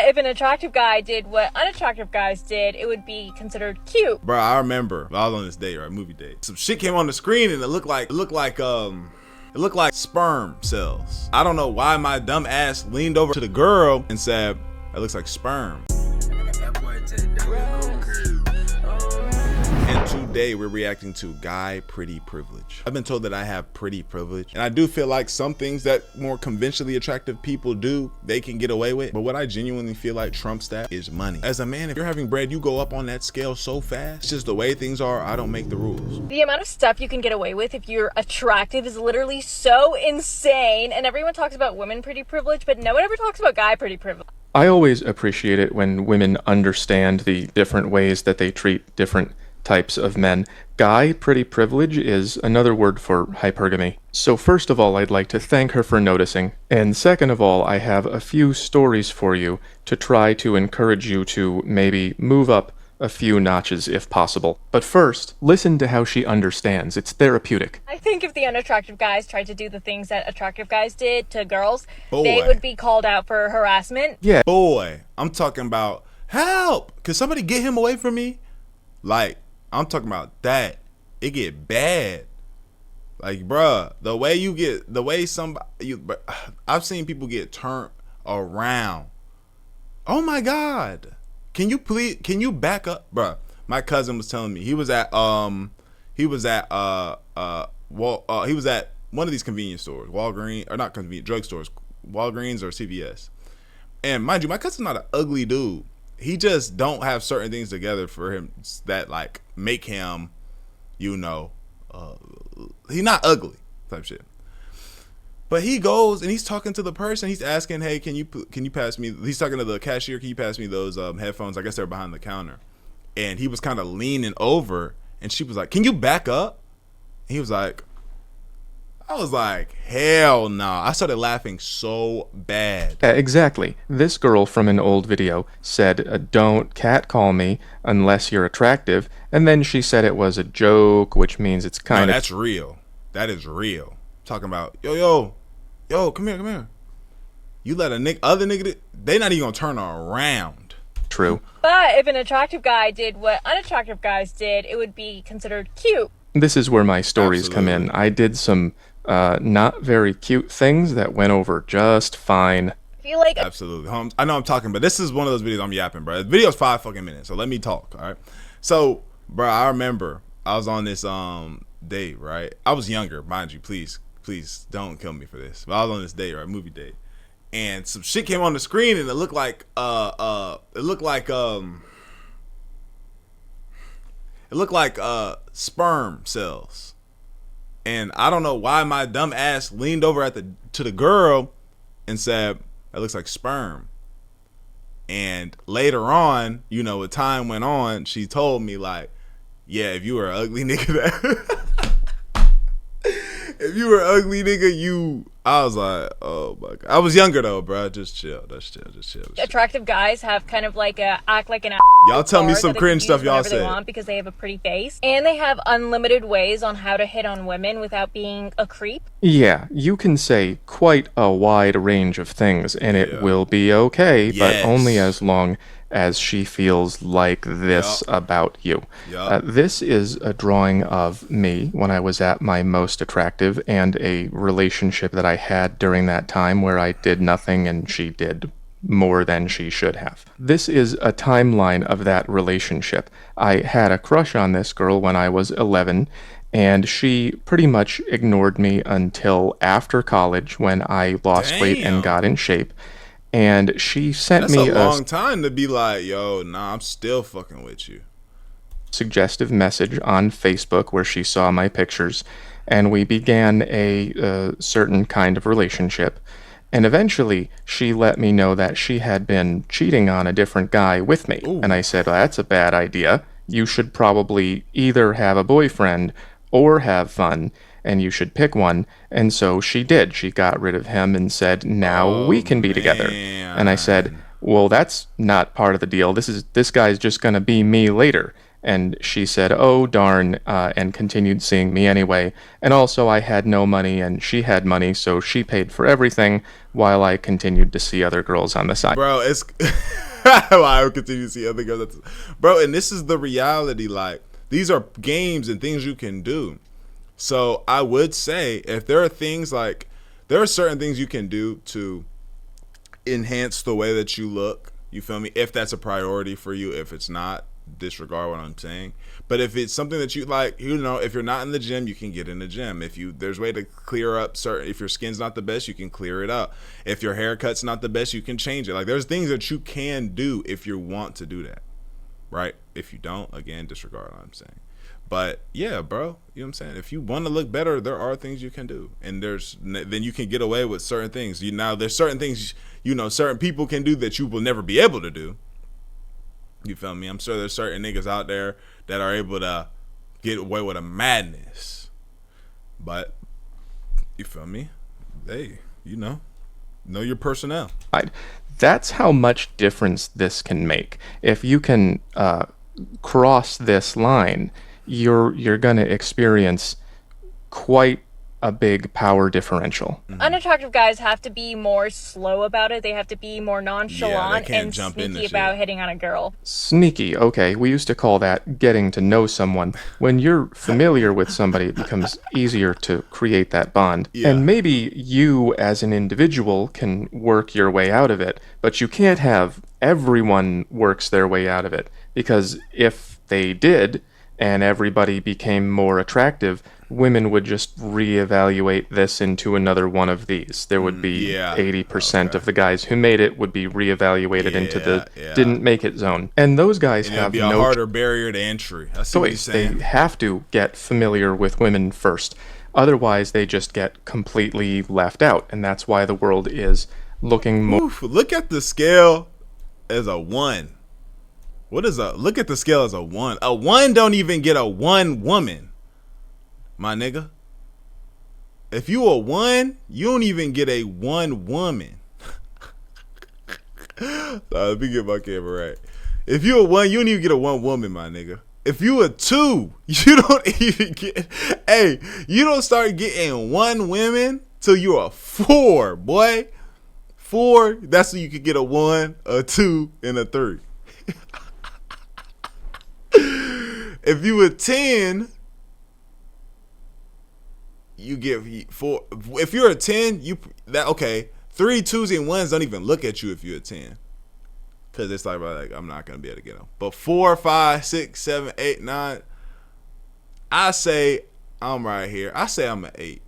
But if an attractive guy did what unattractive guys did, it would be considered cute. Bro, I remember I was on this date, right? Movie date. Some shit came on the screen and it looked like sperm cells. I don't know why my dumb ass leaned over to the girl and said, "That looks like sperm." And today we're reacting to guy pretty privilege. I've been told that I have pretty privilege, and I do feel like some things that more conventionally attractive people do, they can get away with. But what I genuinely feel like trumps that is money. As a man, if you're having bread, you go up on that scale so fast. It's just the way things are. I don't make the rules. The amount of stuff you can get away with if you're attractive is literally so insane. And everyone talks about women pretty privilege, but no one ever talks about guy pretty privilege. I always appreciate it when women understand the different ways that they treat different types of men. Guy pretty privilege is another word for hypergamy. So first of all, I'd like to thank her for noticing. And second of all, I have a few stories for you to try to encourage you to maybe move up a few notches if possible. But first, listen to how she understands. It's therapeutic. I think if the unattractive guys tried to do the things that attractive guys did to girls, Boy. they would be called out for harassment. Yeah. Boy, I'm talking about help. Can somebody get him away from me? Like, I'm talking about that. It get bad. Like, bruh, I've seen people get turned around. Oh my God. Can you back up? Bruh, my cousin was telling me he was at one of these convenience stores, Walgreens, or not convenience, drugstores, Walgreens or CVS. And mind you, my cousin's not an ugly dude. He just don't have certain things together for him that like make him, he's not ugly type shit. But he goes and he's talking to the person. He's asking, "Hey, can you pass me?" He's talking to the cashier. "Can you pass me those headphones?" I guess they're behind the counter. And he was kind of leaning over, and she was like, "Can you back up?" And he was like, I was like, hell no. I started laughing so bad. Exactly. This girl from an old video said, don't catcall me unless you're attractive. And then she said it was a joke, which means it's kind of... That's real. That is real. Talking about, yo, come here. You let other nigga, they not even gonna turn around. True. But if an attractive guy did what unattractive guys did, it would be considered cute. This is where my stories come in. I did some not very cute things that went over just fine. I feel like absolutely. Holmes, I know I'm talking, but this is one of those videos I'm yapping, bro. The video's 5 fucking minutes, so let me talk, all right? So, bro, I remember I was on this date, right? I was younger, mind you. Please don't kill me for this. But I was on this date, right? Movie date. And some shit came on the screen and it looked like sperm cells. And I don't know why my dumb ass leaned over to the girl and said, "That looks like sperm." And later on, as time went on, she told me like, "Yeah, if you were an ugly nigga, I was like, oh my God." I was younger though, bro. Just chill. Just chill. Attractive guys have kind of like act like an y'all tell me some cringe stuff y'all say. They want because they have a pretty face, and they have unlimited ways on how to hit on women without being a creep. Yeah, you can say quite a wide range of things, and it will be okay, but only as long as she feels like this about you. This is a drawing of me when I was at my most attractive and a relationship that I had during that time where I did nothing and she did more than she should have. This is a timeline of that relationship. I had a crush on this girl when I was 11, and she pretty much ignored me until after college when I lost weight and got in shape. And she sent me a long time to be like, yo, nah, I'm still fucking with you. Suggestive message on Facebook where she saw my pictures, and we began a certain kind of relationship. And eventually, she let me know that she had been cheating on a different guy with me. Ooh. And I said, well, that's a bad idea. You should probably either have a boyfriend or have fun, and you should pick one. And so she did. She got rid of him and said, now we can be together. And I said, well, that's not part of the deal. This guy's just going to be me later. and she said, "Oh, darn," and continued seeing me anyway. And also, I had no money, and she had money, so she paid for everything while I continued to see other girls on the side. Bro, it's... I would continue to see other girls. Bro, and this is the reality. Like, these are games and things you can do. So I would say, if there are things like... There are certain things you can do to enhance the way that you look. You feel me? If that's a priority for you. If it's not, disregard what I'm saying. But if it's something that you like, you know, if you're not in the gym, you can get in the gym. There's a way to clear up certain... If your skin's not the best, you can clear it up. If your haircut's not the best, you can change it. Like, there's things that you can do if you want to do that. Right? If you don't, again, disregard what I'm saying. But yeah, bro, you know what I'm saying? If you want to look better, there are things you can do. And then you can get away with certain things. There's certain things, certain people can do that you will never be able to do. You feel me? I'm sure there's certain niggas out there that are able to get away with a madness. But, you feel me? Hey, know your personnel. That's how much difference this can make. If you can cross this line, you're going to experience quite a big power differential. Mm-hmm. Unattractive guys have to be more slow about it. They have to be more nonchalant and sneaky about hitting on a girl. Sneaky, okay. We used to call that getting to know someone. When you're familiar with somebody, it becomes easier to create that bond. Yeah. And maybe you, as an individual, can work your way out of it, but you can't have everyone works their way out of it. Because if they did, and everybody became more attractive, women would just reevaluate this into another one of these. There would be 80% of the guys who made it would be reevaluated into the didn't make it zone. And those guys have be a harder barrier to entry. I see what you're saying. They have to get familiar with women first. Otherwise, they just get completely left out. And that's why the world is looking more... Look at the scale as a 1. Look at the scale as a 1. A 1 don't even get a 1 woman, my nigga. If you a 1, you don't even get a 1 woman. Sorry, let me get my camera right. If you a 1, you don't even get a 1 woman, my nigga. If you a 2, you don't even get... Hey, you don't start getting 1 women till you a 4, boy. 4, that's when you could get a 1, a 2, and a 3. If you a 10, you get 4. If you're a 10, 3 2s and 1s don't even look at you if you're a 10, because it's like I'm not gonna be able to get them. But 4, 5, 6, 7, 8, 9, I say I'm right here. I say I'm an 8.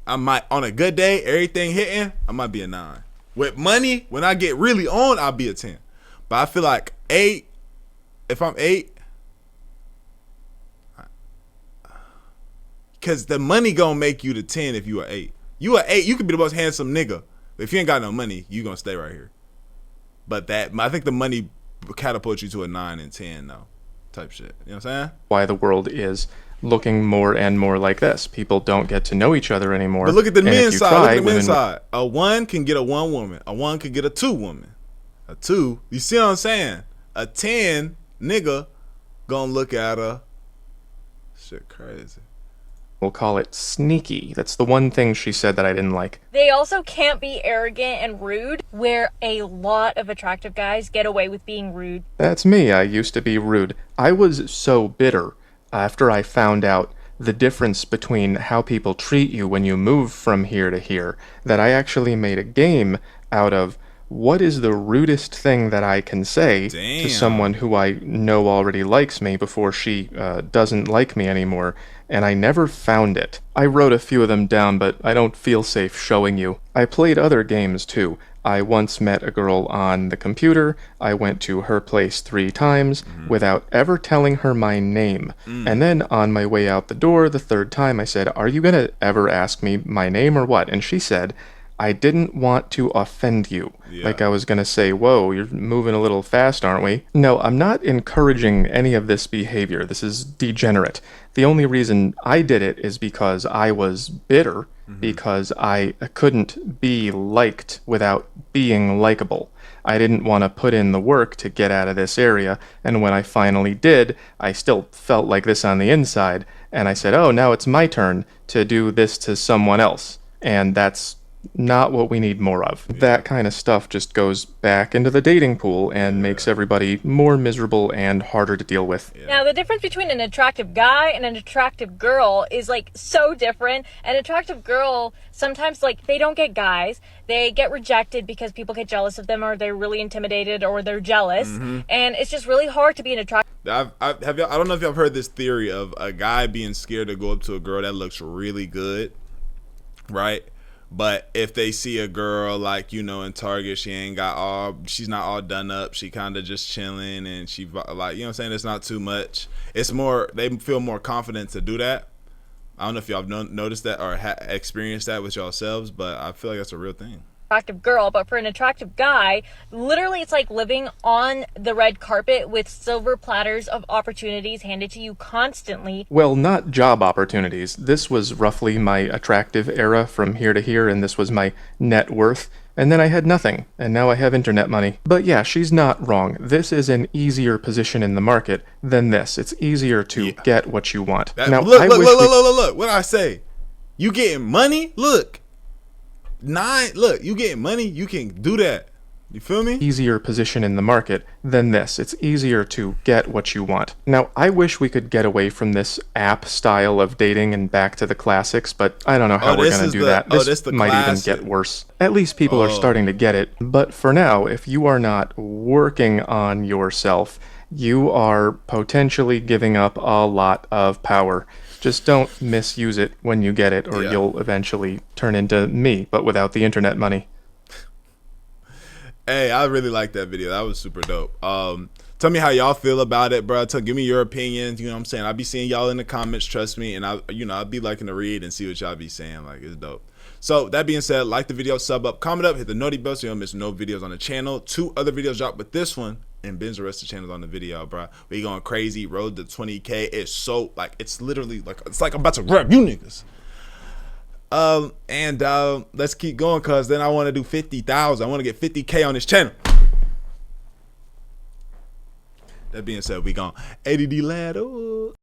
I might, on a good day, everything hitting, I might be a 9. With money, when I get really on, I'll be a 10. But I feel like 8. If I'm 8, because the money gonna make you the 10 if you are 8. You are 8, you could be the most handsome nigga. But if you ain't got no money, you gonna stay right here. But I think the money catapults you to a 9 and 10 though, type shit. You know what I'm saying? Why the world is looking more and more like this. People don't get to know each other anymore. But look at the men's side. Look at the men's side. A 1 can get a 1 woman. A 1 can get a 2 woman. A 2, you see what I'm saying? A 10 nigga gonna look at her. Shit crazy. We'll call it sneaky. That's the one thing she said that I didn't like. They also can't be arrogant and rude, where a lot of attractive guys get away with being rude. That's me. I used to be rude. I was so bitter after I found out the difference between how people treat you when you move from here to here that I actually made a game out of what is the rudest thing that I can say to someone who I know already likes me before she doesn't like me anymore, and I never found it. I wrote a few of them down, but I don't feel safe showing you. I played other games too. I once met a girl on the computer. I went to her place 3 times without ever telling her my name. And then on my way out the door the 3rd time I said, "Are you gonna ever ask me my name or what?" And she said, "I didn't want to offend you." Like I was going to say, "Whoa, you're moving a little fast, aren't we?" No, I'm not encouraging any of this behavior. This is degenerate. The only reason I did it is because I was bitter because I couldn't be liked without being likable. I didn't want to put in the work to get out of this area, and when I finally did, I still felt like this on the inside, and I said, oh, now it's my turn to do this to someone else, and that's not what we need more of. That kind of stuff just goes back into the dating pool and makes everybody more miserable and harder to deal with. Now, the difference between an attractive guy and an attractive girl is like so different. An attractive girl, sometimes like they don't get guys. They get rejected because people get jealous of them, or they're really intimidated, or they're jealous. And it's just really hard to be an attractive. I don't know if y'all have heard this theory of a guy being scared to go up to a girl that looks really good, right? But if they see a girl like, you know, in Target, she's not all done up. She kind of just chilling, and she like, you know what I'm saying? It's not too much. It's more, they feel more confident to do that. I don't know if y'all have noticed that or experienced that with yourselves, but I feel like that's a real thing. Attractive girl, but for an attractive guy, literally it's like living on the red carpet with silver platters of opportunities handed to you constantly. Well, not job opportunities. This was roughly my attractive era from here to here, and this was my net worth. And then I had nothing, and now I have internet money. But yeah, she's not wrong. This is an easier position in the market than this. It's easier to get what you want. Now, look, what I say? You getting money? Look, you getting money? You can do that. You feel me? Easier position in the market than this. It's easier to get what you want. Now, I wish we could get away from this app style of dating and back to the classics, but I don't know how we're going to do that. This might even get worse. At least people are starting to get it. But for now, if you are not working on yourself, you are potentially giving up a lot of power. Just don't misuse it when you get it, or you'll eventually turn into me, but without the internet money. Hey, I really like that video. That was super dope. Tell me how y'all feel about it, bro. Give me your opinions. You know what I'm saying? I'll be seeing y'all in the comments, trust me, and I'll be liking to read and see what y'all be saying. Like, it's dope. So that being said, like the video, sub up, comment up, hit the noti bell so you don't miss no videos on the channel. 2 other videos dropped with this one, and binge the rest of the channels on the video, bro. We going crazy. Road to 20K. It's so like, it's literally like, it's like I'm about to grab you niggas. Let's keep going, cause then I want to do 50,000. I want to get 50K on this channel. That being said, we gone. ADD lad. Ooh.